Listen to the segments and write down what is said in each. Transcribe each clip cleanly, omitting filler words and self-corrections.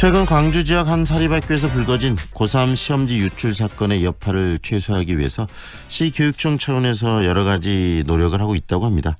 최근 광주 지역 한 사립학교에서 불거진 고3 시험지 유출 사건의 여파를 최소화하기 위해서 시교육청 차원에서 여러 가지 노력을 하고 있다고 합니다.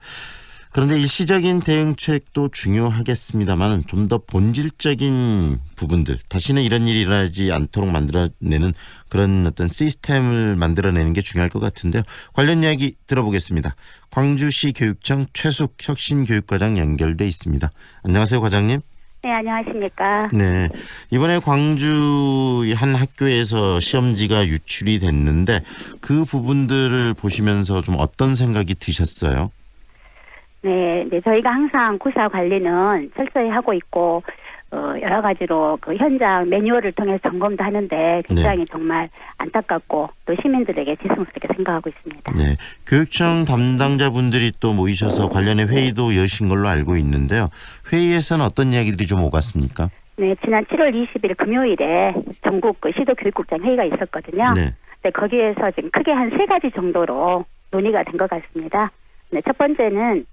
그런데 일시적인 대응책도 중요하겠습니다만 좀 더 본질적인 부분들, 다시는 이런 일이 일어나지 않도록 만들어내는 그런 어떤 시스템을 만들어내는 게 중요할 것 같은데요. 관련 이야기 들어보겠습니다. 광주시 교육청 최숙 혁신교육과장 연결돼 있습니다. 안녕하세요, 과장님. 네, 안녕하십니까. 네, 이번에 광주 한 학교에서 시험지가 유출이 됐는데 그 부분들을 보시면서 좀 어떤 생각이 드셨어요? 네, 저희가 항상 구사 관리는 철저히 하고 있고 여러 가지로 그 현장 매뉴얼을 통해서 점검도 하는데 굉장히 정말 안타깝고 또 시민들에게 죄송스럽게 생각하고 있습니다. 네, 교육청 담당자분들이 또 모이셔서 관련해 회의도 여신 걸로 알고 있는데요. 회의에서는 어떤 이야기들이 좀 오갔습니까? 네, 지난 7월 20일 금요일에 전국 그 시도교육국장 회의가 있었거든요. 네. 네, 거기에서 지금 크게 한 3가지 정도로 논의가 된 것 같습니다. 네, 첫 번째는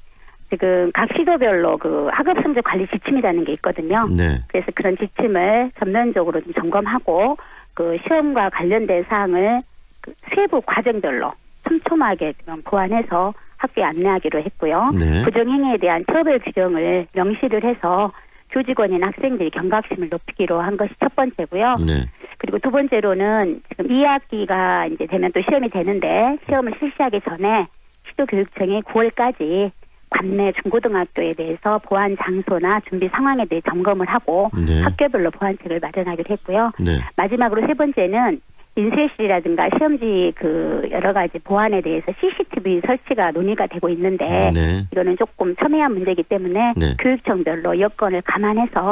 지금 각 시도별로 그 학업 성적 관리 지침이라는 게 있거든요. 네. 그래서 그런 지침을 전면적으로 좀 점검하고 그 시험과 관련된 사항을 그 세부 과정별로 촘촘하게 좀 보완해서 학교에 안내하기로 했고요. 네. 부정행위에 대한 처벌 규정을 명시를 해서 교직원이나 학생들이 경각심을 높이기로 한 것이 첫 번째고요. 네. 그리고 두 번째로는 지금 2학기가 이제 되면 또 시험이 되는데 시험을 실시하기 전에 시도교육청이 9월까지 관내 중고등학교에 대해서 보안 장소나 준비 상황에 대해 점검을 하고 네. 학교별로 보안책을 마련하기로 했고요. 네. 마지막으로 세 번째는 인쇄실이라든가 시험지 그 여러 가지 보안에 대해서 CCTV 설치가 논의가 되고 있는데 네. 이거는 조금 첨예한 문제이기 때문에 네. 교육청별로 여건을 감안해서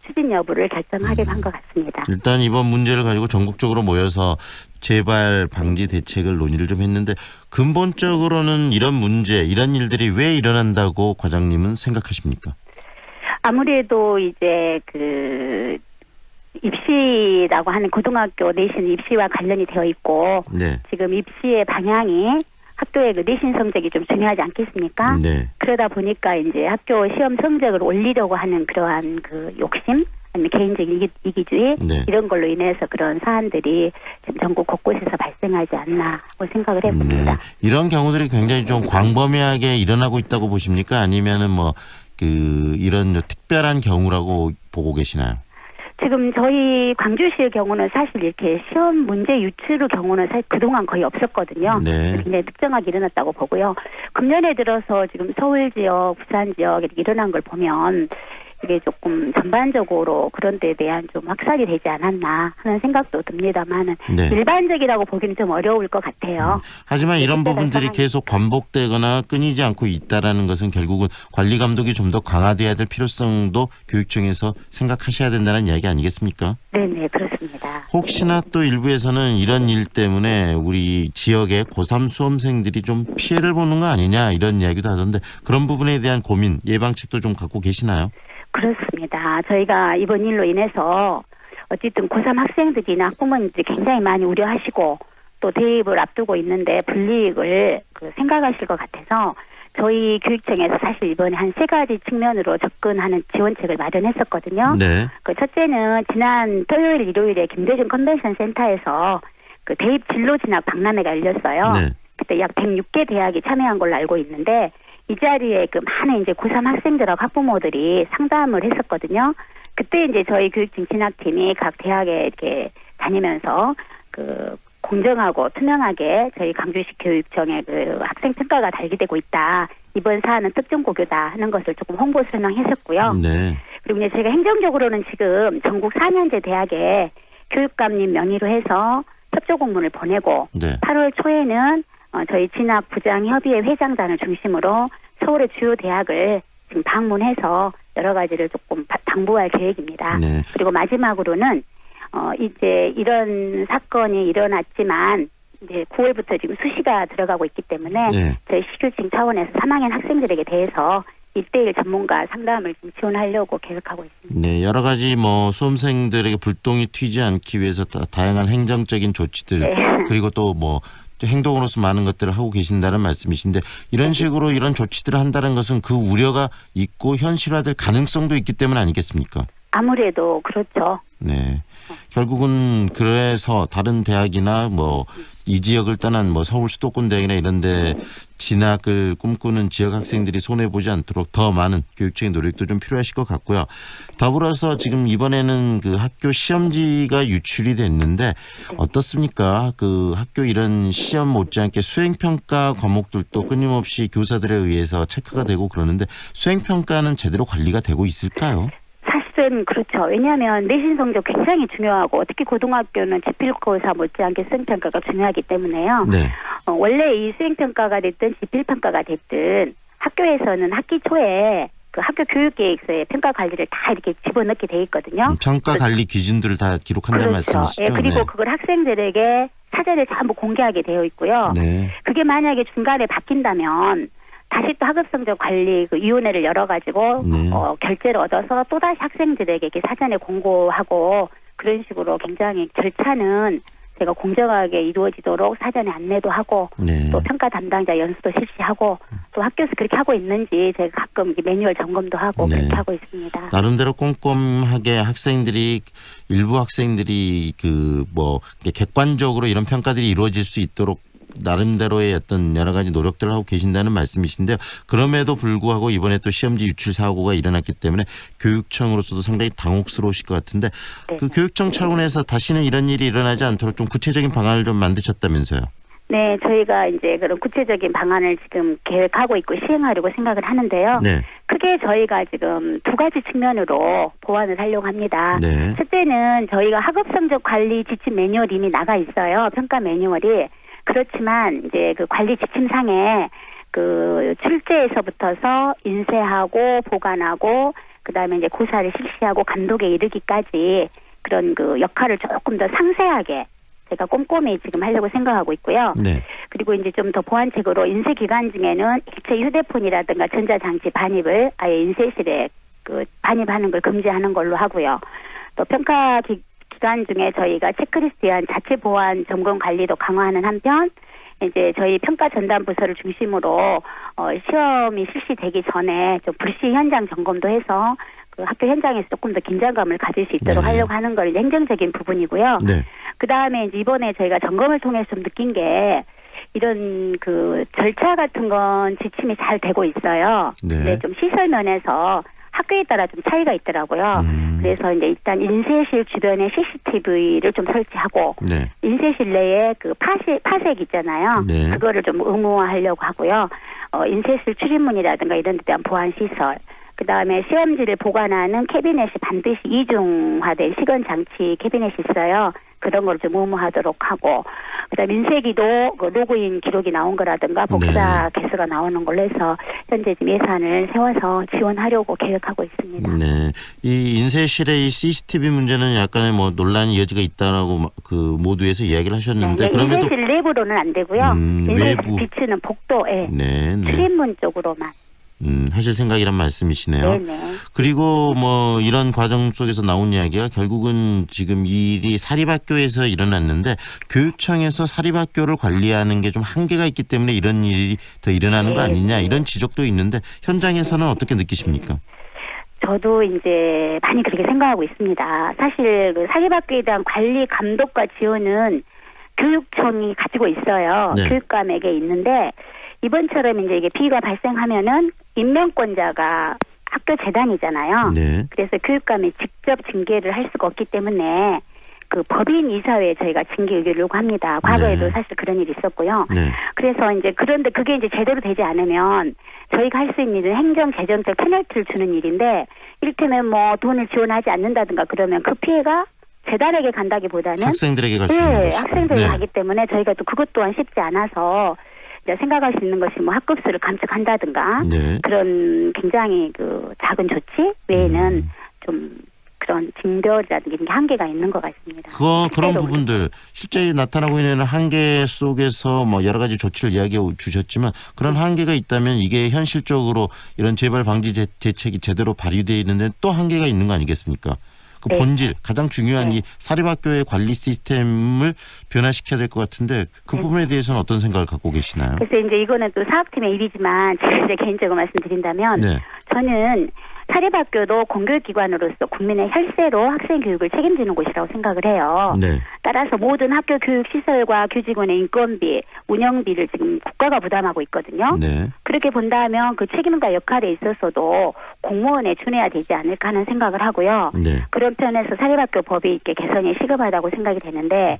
추진 여부를 결정하기로 한 것 같습니다. 일단 이번 문제를 가지고 전국적으로 모여서 재발 방지 대책을 논의를 좀 했는데 근본적으로는 이런 문제, 이런 일들이 왜 일어난다고 과장님은 생각하십니까? 아무래도 이제 그 입시라고 하는 고등학교 내신 입시와 관련이 되어 있고 네. 지금 입시의 방향이 학교의 그 내신 성적이 좀 중요하지 않겠습니까? 네. 그러다 보니까 이제 학교 시험 성적을 올리려고 하는 그러한 그 욕심 아니면 개인적인 이기주의 네. 이런 걸로 인해서 그런 사안들이 지금 전국 곳곳에서 발생하지 않나 하고 생각을 해봅니다. 네. 이런 경우들이 굉장히 좀 광범위하게 일어나고 있다고 보십니까? 아니면은 뭐 그 이런 특별한 경우라고 보고 계시나요? 지금 저희 광주시의 경우는 사실 이렇게 시험 문제 유출의 경우는 사실 그동안 거의 없었거든요. 네. 굉장히 특정하게 일어났다고 보고요. 금년에 들어서 지금 서울 지역, 부산 지역 이렇게 일어난 걸 보면 이게 조금 전반적으로 그런 데에 대한 좀 확산이 되지 않았나 하는 생각도 듭니다만은 네. 일반적이라고 보기는 좀 어려울 것 같아요. 하지만 이런 부분들이 상황이. 계속 반복되거나 끊이지 않고 있다라는 것은 결국은 관리 감독이 좀 더 강화돼야 될 필요성도 교육청에서 생각하셔야 된다는 이야기 아니겠습니까? 네네 그렇습니다. 혹시나 또 일부에서는 이런 일 때문에 우리 지역의 고3 수험생들이 좀 피해를 보는 거 아니냐 이런 이야기도 하던데 그런 부분에 대한 고민, 예방책도 좀 갖고 계시나요? 그렇습니다. 저희가 이번 일로 인해서 어쨌든 고3 학생들이나 학부모님들이 굉장히 많이 우려하시고 또 대입을 앞두고 있는데 불이익을 생각하실 것 같아서 저희 교육청에서 사실 이번에 한 3가지 측면으로 접근하는 지원책을 마련했었거든요. 네. 그 첫째는 지난 토요일, 일요일에 김대중 컨벤션 센터에서 그 대입 진로 진학 박람회가 열렸어요. 네. 그때 약 106개 대학이 참여한 걸로 알고 있는데 이 자리에 그 많은 이제 고3 학생들하고 학부모들이 상담을 했었거든요. 그때 이제 저희 교육청 진학팀이 각 대학에 이렇게 다니면서 그 공정하고 투명하게 저희 광주시 교육청의 그 학생 평가가 달기되고 있다. 이번 사안은 특정 고교다 하는 것을 조금 홍보 설명했었고요. 네. 그리고 이제 저희가 행정적으로는 지금 전국 4년제 대학에 교육감님 명의로 해서 협조 공문을 보내고 네. 8월 초에는 저희 진학 부장 협의회 회장단을 중심으로 서울의 주요 대학을 지금 방문해서 여러 가지를 조금 당부할 계획입니다. 네. 그리고 마지막으로는 이제 이런 사건이 일어났지만 이제 9월부터 지금 수시가 들어가고 있기 때문에 네. 저희 시교청 차원에서 3학년 학생들에게 대해서 1대1 전문가 상담을 좀 지원하려고 계획하고 있습니다. 네, 여러 가지 뭐 수험생들에게 불똥이 튀지 않기 위해서 다양한 행정적인 조치들 네. 그리고 또 뭐 행동으로서 많은 것들을 하고 계신다는 말씀이신데 이런 식으로 이런 조치들을 한다는 것은 그 우려가 있고 현실화될 가능성도 있기 때문 아니겠습니까? 아무래도 그렇죠. 네. 결국은 그래서 다른 대학이나 뭐 이 지역을 떠난 뭐 서울 수도권 대학이나 이런 데 진학을 꿈꾸는 지역 학생들이 손해보지 않도록 더 많은 교육적인 노력도 좀 필요하실 것 같고요. 더불어서 지금 이번에는 그 학교 시험지가 유출이 됐는데 어떻습니까? 그 학교 이런 시험 못지않게 수행평가 과목들도 끊임없이 교사들에 의해서 체크가 되고 그러는데 수행평가는 제대로 관리가 되고 있을까요? 사실은 그렇죠. 왜냐하면 내신 성적 굉장히 중요하고 특히 고등학교는 지필고사 못지않게 수행평가가 중요하기 때문에요. 네. 원래 이 수행평가가 됐든 지필평가가 됐든 학교에서는 학기 초에 그 학교 교육계획서에 평가 관리를 다 이렇게 집어넣게 돼 있거든요. 평가 관리 기준들을 다 기록한다는 그렇죠. 말씀이시죠? 예, 그리고 네. 그걸 학생들에게 사전에 전부 공개하게 되어 있고요. 네. 그게 만약에 중간에 바뀐다면 다시 또 학업성적 관리 그 위원회를 열어가지고 네. 결재를 얻어서 또 다시 학생들에게 이렇게 사전에 공고하고 그런 식으로 굉장히 절차는 제가 공정하게 이루어지도록 사전에 안내도 하고 네. 또 평가 담당자 연수도 실시하고 또 학교에서 그렇게 하고 있는지 제가 가끔 이렇게 매뉴얼 점검도 하고 네. 그렇게 하고 있습니다. 나름대로 꼼꼼하게 학생들이 일부 학생들이 그 뭐 객관적으로 이런 평가들이 이루어질 수 있도록 나름대로의 어떤 여러 가지 노력들을 하고 계신다는 말씀이신데요. 그럼에도 불구하고 이번에 또 시험지 유출 사고가 일어났기 때문에 교육청으로서도 상당히 당혹스러우실 것 같은데 네. 그 교육청 차원에서 다시는 이런 일이 일어나지 않도록 좀 구체적인 방안을 좀 만드셨다면서요. 네, 저희가 이제 그런 구체적인 방안을 지금 계획하고 있고 시행하려고 생각을 하는데요. 네. 크게 저희가 지금 두 가지 측면으로 보완을 하려고 합니다. 네. 첫째는 저희가 학업성적 관리 지침 매뉴얼이 이미 나가 있어요. 평가 매뉴얼이. 그렇지만 이제 그 관리 지침상에 그 출제에서부터서 인쇄하고 보관하고 그다음에 이제 고사를 실시하고 감독에 이르기까지 그런 그 역할을 조금 더 상세하게 제가 꼼꼼히 지금 하려고 생각하고 있고요. 네. 그리고 이제 좀 더 보완책으로 인쇄 기간 중에는 일체 휴대폰이라든가 전자장치 반입을 아예 인쇄실에 그 반입하는 걸 금지하는 걸로 하고요. 또 평가 기간 중에 저희가 체크리스트에 의한 자체 보안 점검 관리도 강화하는 한편 이제 저희 평가 전담 부서를 중심으로 시험이 실시되기 전에 좀 불시 현장 점검도 해서 그 학교 현장에서 조금 더 긴장감을 가질 수 있도록 네. 하려고 하는 걸 이제 행정적인 부분이고요. 네. 그 다음에 이제 이번에 저희가 점검을 통해서 좀 느낀 게 이런 그 절차 같은 건 지침이 잘 되고 있어요. 네. 근데 좀 시설 면에서 학교에 따라 좀 차이가 있더라고요. 그래서 이제 일단 인쇄실 주변에 CCTV를 좀 설치하고 네. 인쇄실 내에 그 파색 있잖아요. 네. 그거를 좀 의무화하려고 하고요. 인쇄실 출입문이라든가 이런 데 대한 보안 시설. 그다음에 시험지를 보관하는 캐비넷이 반드시 이중화된 시건 장치 캐비넷이 있어요. 그런 걸 좀 의무화하도록 하고 그다음에 인쇄기도 그 로그인 기록이 나온 거라든가 복사 개수가 나오는 걸로 해서 현재 지금 예산을 세워서 지원하려고 계획하고 있습니다. 네. 이 인쇄실의 이 CCTV 문제는 약간의 뭐 논란이 여지가 있다라고 그 모두에서 이야기를 하셨는데 네, 그럼에도 인쇄실 내부로는 안 되고요. 인쇄실 외부. 비치는 복도에 네, 네. 출입문 쪽으로만. 하실 생각이란 말씀이시네요. 네네. 그리고 뭐 이런 과정 속에서 나온 이야기가 결국은 지금 이 일이 사립학교에서 일어났는데 교육청에서 사립학교를 관리하는 게 좀 한계가 있기 때문에 이런 일이 더 일어나는 거 아니냐 이런 지적도 있는데 현장에서는 어떻게 느끼십니까? 저도 이제 많이 그렇게 생각하고 있습니다. 사실 그 사립학교에 대한 관리 감독과 지원은 교육청이 가지고 있어요. 네. 교육감에게 있는데 이번처럼 이제 이게 비위가 발생하면은 임명권자가 학교 재단이잖아요. 네. 그래서 교육감이 직접 징계를 할 수가 없기 때문에 그 법인 이사회에 저희가 징계 의결을 합니다. 과거에도 네. 사실 그런 일이 있었고요. 네. 그래서 이제 그런데 그게 이제 제대로 되지 않으면 저희가 할 수 있는 일은 행정 재정적 페널티를 주는 일인데 이를테면 뭐 돈을 지원하지 않는다든가 그러면 그 피해가 재단에게 간다기보다는 학생들에게 갈 수 있는 네, 것이다. 학생들에게 네. 가기 때문에 저희가 또 그것 또한 쉽지 않아서 이제 생각할 수 있는 것이 뭐 학급수를 감축한다든가 네. 그런 굉장히 그 작은 조치 외에는 좀 그런 징벌이라든가 이런 게 한계가 있는 것 같습니다. 그런 실제로 부분들 실제 나타나고 있는 한계 속에서 뭐 여러 가지 조치를 이야기해 주셨지만 그런 한계가 있다면 이게 현실적으로 이런 재발 방지 대책이 제대로 발휘되어 있는데 또 한계가 있는 거 아니겠습니까? 그 네. 본질 가장 중요한 네. 이 사립학교의 관리 시스템을 변화시켜야 될 것 같은데 그 네. 부분에 대해서는 어떤 생각을 갖고 계시나요? 그래서 이제 이거는 또 사학팀의 일이지만 제가 이제 개인적으로 말씀드린다면 네. 저는 사립학교도 공교육기관으로서 국민의 혈세로 학생 교육을 책임지는 곳이라고 생각을 해요. 네. 따라서 모든 학교 교육 시설과 교직원의 인건비, 운영비를 지금 국가가 부담하고 있거든요. 네. 그렇게 본다면 그 책임과 역할에 있어서도 공무원에 준해야 되지 않을까 하는 생각을 하고요. 네. 그런 편에서 사립학교 법이 이렇게 개선이 시급하다고 생각이 되는데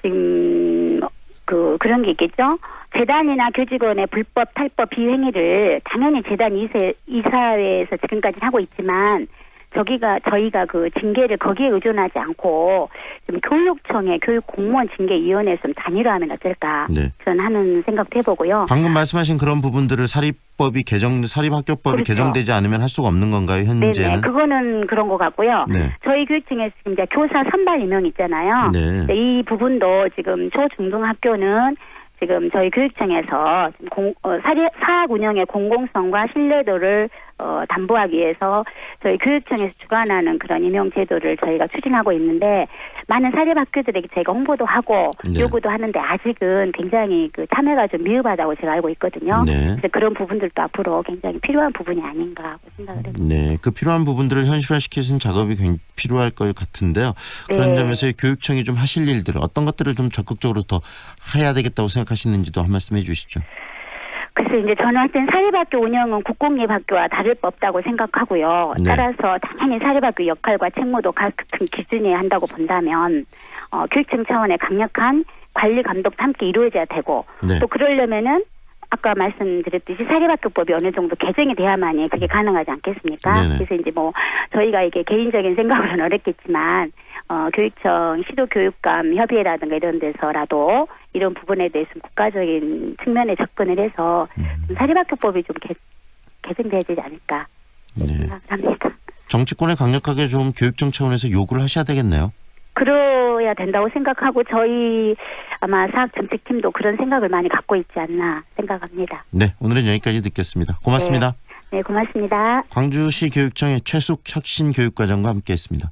지금 그런 게 있겠죠. 재단이나 교직원의 불법, 탈법, 비행위를 당연히 재단 이사회에서 지금까지 하고 있지만 저희가 그 징계를 거기에 의존하지 않고 좀 교육청의 교육공무원 징계위원회에서 좀 단일화하면 어떨까 네. 저는 하는 생각도 해보고요. 방금 말씀하신 그런 부분들을 사립학교법이 그렇죠. 개정되지 않으면 할 수가 없는 건가요? 현재는? 네네, 그거는 그런 것 같고요. 네. 저희 교육청에서 이제 교사 선발 임명 있잖아요. 네. 이 부분도 지금 초중등학교는 지금 저희 교육청에서 사학 운영의 공공성과 신뢰도를 담보하기 위해서 저희 교육청에서 주관하는 그런 임용 제도를 저희가 추진하고 있는데 많은 사립학교들에게 저희가 홍보도 하고 네. 요구도 하는데 아직은 굉장히 그 참여가 좀 미흡하다고 제가 알고 있거든요. 네. 그래서 그런 부분들도 앞으로 굉장히 필요한 부분이 아닌가 하고 생각을 합니다. 네, 그 필요한 부분들을 현실화시키는 작업이 굉장히 필요할 것 같은데요. 그런 네. 점에서 교육청이 좀 하실 일들 어떤 것들을 좀 적극적으로 더 해야 되겠다고 생각하시는지도 한 말씀해 주시죠. 글쎄 이제 저는 하여튼 사립학교 운영은 국공립학교와 다를 바 없다고 생각하고요. 네. 따라서 당연히 사립학교 역할과 책무도 같은 기준이어야 한다고 본다면 교육청 차원의 강력한 관리 감독도 함께 이루어져야 되고 네. 또 그러려면은 아까 말씀드렸듯이 사립학교법이 어느 정도 개정이 돼야만이 그게 가능하지 않겠습니까? 네네. 그래서 이제 저희가 이게 개인적인 생각으로는 어렵겠지만 교육청 시도교육감 협의회라든가 이런 데서라도 이런 부분에 대해서 국가적인 측면에 접근을 해서 좀 사립학교법이 좀 개정돼야 되지 않을까 네. 생각합니다. 정치권에 강력하게 좀 교육청 차원에서 요구를 하셔야 되겠네요. 그래야 된다고 생각하고 저희 아마 사학정책팀도 그런 생각을 많이 갖고 있지 않나 생각합니다. 네, 오늘은 여기까지 듣겠습니다. 고맙습니다. 네, 고맙습니다. 광주시 교육청의 최숙 혁신교육과장과 함께했습니다.